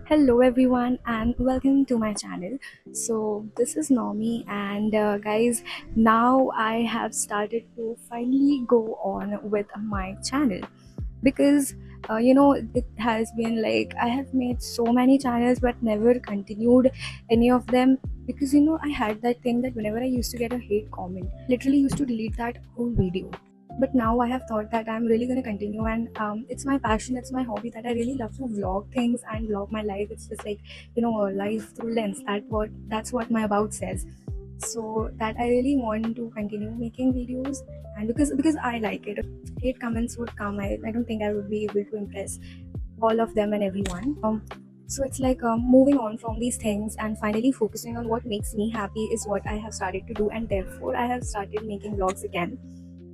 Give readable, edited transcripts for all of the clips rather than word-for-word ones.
Hello everyone and welcome to my channel. So this is Nomi and guys, now I have started to finally go on with my channel because it has been like I have made so many channels but never continued any of them because I had that thing that whenever I used to get a hate comment, literally used to delete that whole video. But now I have thought that I'm really going to continue, and it's my passion, it's my hobby, that I really love to vlog things and vlog my life. It's just like a life through lens. That's what my about says. So that I really want to continue making videos, and because I like it. Hate comments would come, I don't think I would be able to impress all of them and everyone. So it's like moving on from these things and finally focusing on what makes me happy is what I have started to do, and therefore I have started making vlogs again.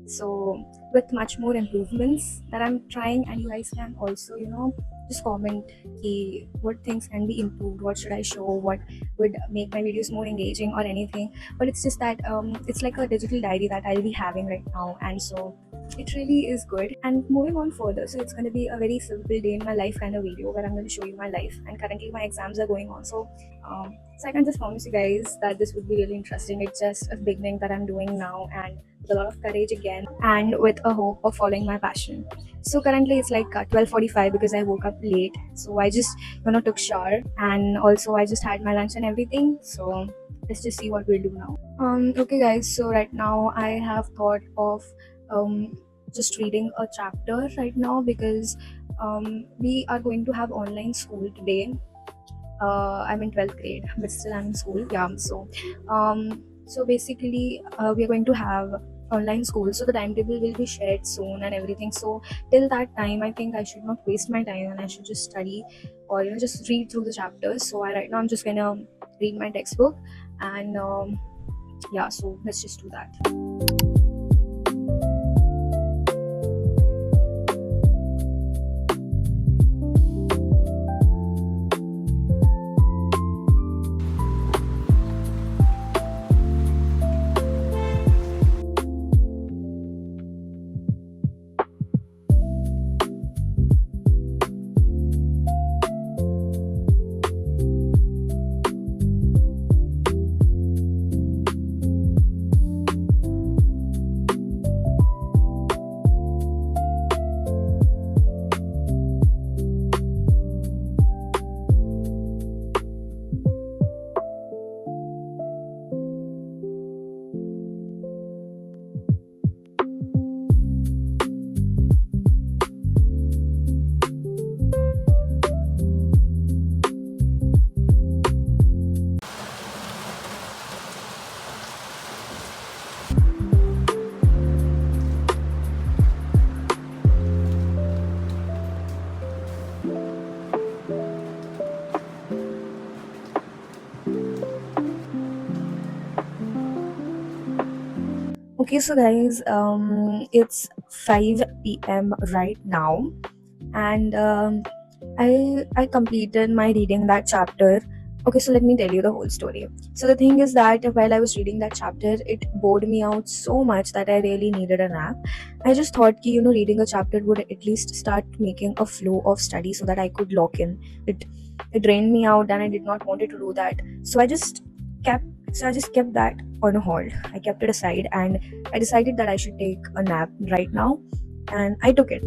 So with much more improvements that I'm trying, and you guys can also just comment what things can be improved, what should I show, what would make my videos more engaging or anything. But it's just that it's like a digital diary that I'll be having right now, and so it really is good. And moving on further, so it's going to be a very simple day in my life kind of video where I'm going to show you my life, and currently my exams are going on. So I can just promise you guys that this would be really interesting. It's just a beginning that I'm doing now, and with a lot of courage again, and with a hope of following my passion. So currently it's like 12:45 because I woke up late. So I just took shower, and also I just had my lunch and everything. So let's just see what we'll do now. Okay guys, so right now I have thought of um just reading a chapter right now because we are going to have online school today. I'm in 12th grade, but still I'm in school. Yeah. So basically, we are going to have online school. So the timetable will be shared soon and everything. So till that time, I think I should not waste my time and I should just study or just read through the chapters. So right now I'm just gonna read my textbook, and yeah. So let's just do that. Okay, so guys, it's 5 p.m. right now, and I completed my reading that chapter. Okay, so let me tell you the whole story. So the thing is that while I was reading that chapter, it bored me out so much that I really needed a nap. I just thought ki, reading a chapter would at least start making a flow of study so that I could lock in. It drained me out, and I did not wanted to do that. Kept so I just kept that on a hold. I kept it aside, and I decided that I should take a nap right now, and I took it.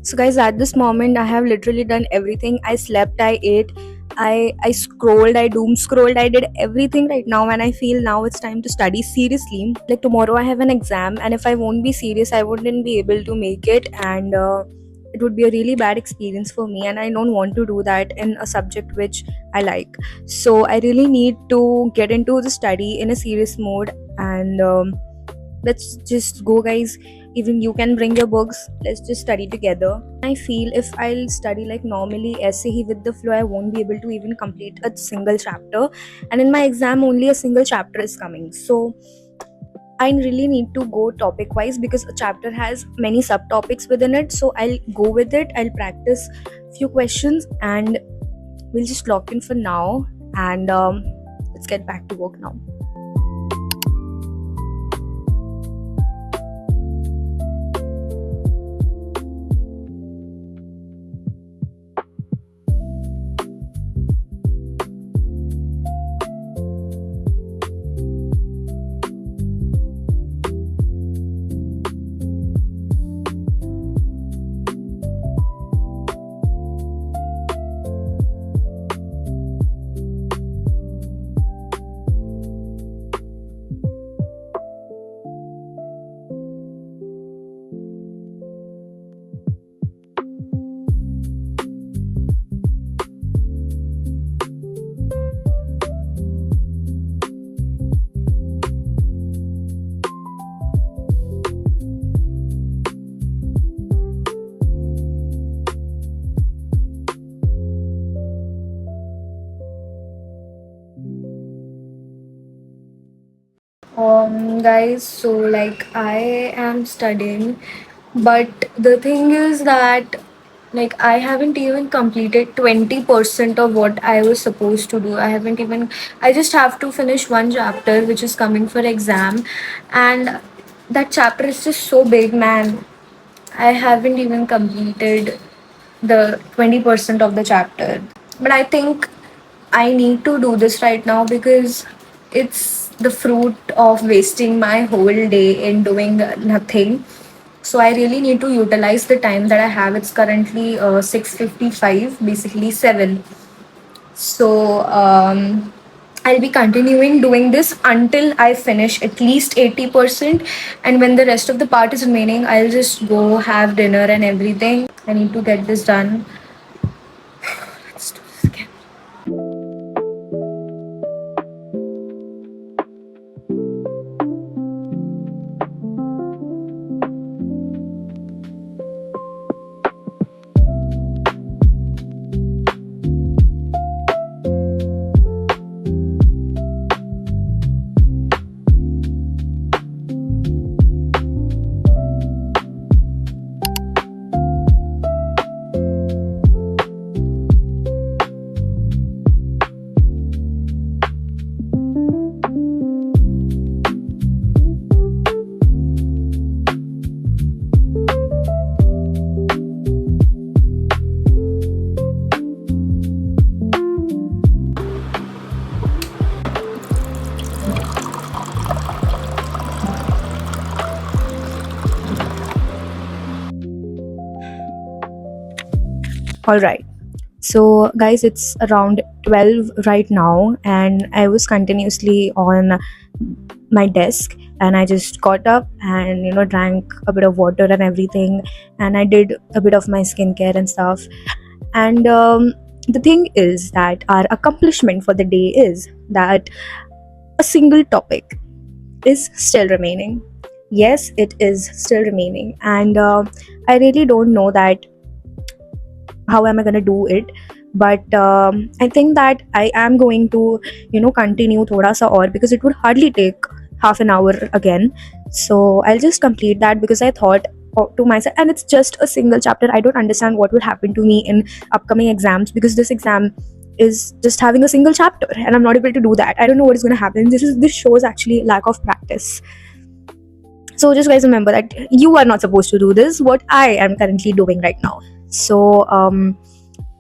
So guys, at this moment I have literally done everything. I slept, I ate, I scrolled, I doom scrolled, I did everything right now, and I feel now it's time to study seriously. Like tomorrow I have an exam, and if I won't be serious I wouldn't be able to make it. And it would be a really bad experience for me, and I don't want to do that in a subject which I like. So I really need to get into the study in a serious mode. And let's just go, guys. Even you can bring your books, let's just study together. I feel if I'll study like normally essay with the flow, I won't be able to even complete a single chapter, and in my exam only a single chapter is coming. So I really need to go topic wise because a chapter has many subtopics within it. So I'll go with it, I'll practice few questions, and we'll just lock in for now. And let's get back to work now. Guys, so like I am studying, but the thing is that like I haven't even completed 20% of what I was supposed to do. I haven't even, I just have to finish one chapter which is coming for exam, and that chapter is just so big, man. I haven't even completed the 20% of the chapter. But I think I need to do this right now because it's the fruit of wasting my whole day in doing nothing. So I really need to utilize the time that I have. It's currently 6:55, basically 7. So I'll be continuing doing this until I finish at least 80%. And when the rest of the part is remaining, I'll just go have dinner and everything. I need to get this done. Let's do this again. All right. So, guys, it's around 12 right now, and I was continuously on my desk, and I just got up and drank a bit of water and everything, and I did a bit of my skincare and stuff. And the thing is that our accomplishment for the day is that a single topic is still remaining. Yes, it is still remaining, and I really don't know that how am I going to do it. But I think that I am going to continue thoda sa or, because it would hardly take half an hour again. So I'll just complete that because I thought to myself, and it's just a single chapter. I don't understand what will happen to me in upcoming exams, because this exam is just having a single chapter and I'm not able to do that. I don't know what is going to happen. This shows actually lack of practice. So just guys, remember that you are not supposed to do this what I am currently doing right now. So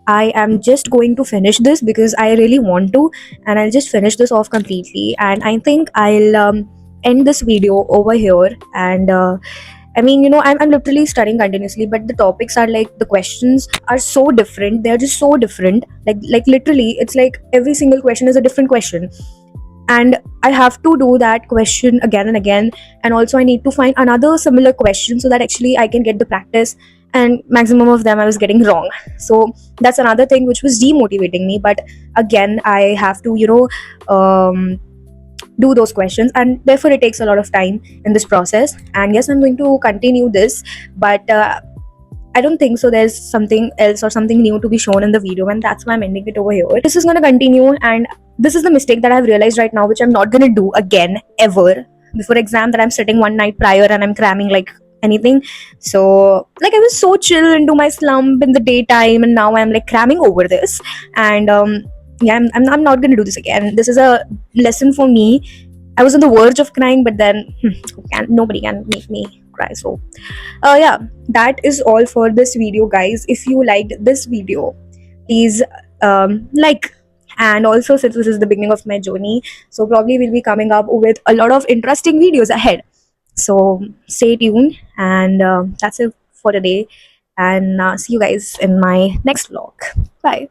I am just going to finish this because I really want to, and I'll just finish this off completely. And I think I'll end this video over here. And I mean, I'm literally studying continuously, but the topics are like, the questions are so different. They're just so different. Like literally, it's like every single question is a different question, and I have to do that question again and again. And also I need to find another similar question so that actually I can get the practice. and maximum of them I was getting wrong. So that's another thing which was demotivating me. But again, I have to, do those questions, and therefore it takes a lot of time in this process. And yes, I'm going to continue this, but I don't think so there's something else or something new to be shown in the video, and that's why I'm ending it over here. This is going to continue, and this is the mistake that I've realized right now, which I'm not going to do again ever before exam, that I'm sitting one night prior and I'm cramming like anything. So like I was so chill into my slump in the daytime, and now I'm like cramming over this. And yeah, I'm not going to do this again. This is a lesson for me. I was on the verge of crying, but then nobody can make me cry. So yeah, that is all for this video, guys. If you liked this video, please like. And also, since this is the beginning of my journey, so probably we'll be coming up with a lot of interesting videos ahead. So stay tuned, and that's it for today. And see you guys in my next vlog. Bye.